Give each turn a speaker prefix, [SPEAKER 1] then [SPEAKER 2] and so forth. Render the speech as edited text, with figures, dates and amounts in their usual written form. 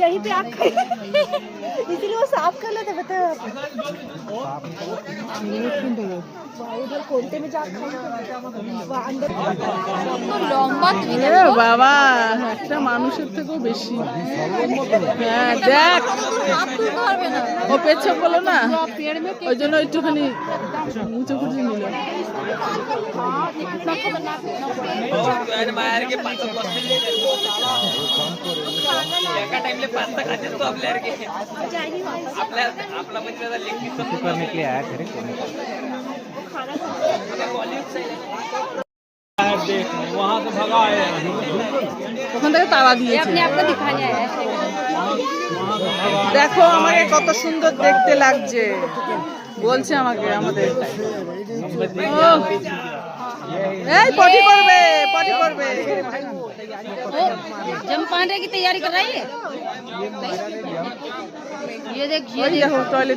[SPEAKER 1] यहीं पे आग खाए इसीलिए वो साफ कर लेते बता उधर कोंटे में जाग अंदर लंबा
[SPEAKER 2] বাবা একটা মানুষের থেকেও বেশি। হ্যাঁ দেখ ও পেছন বলো না ওই জন্য একটুখানি উঁচু খুঁজে নিল।
[SPEAKER 3] वहाँ से भगा है
[SPEAKER 2] ওখান থেকে তালা দিয়েছে। দেখো আমাকে কত সুন্দর দেখতে লাগছে বলছে আমাকে আমাদের। এই পটি করবে পটি করবে।
[SPEAKER 1] जम पांडे की तैयारी कर रही है ये देख
[SPEAKER 2] टॉयलेट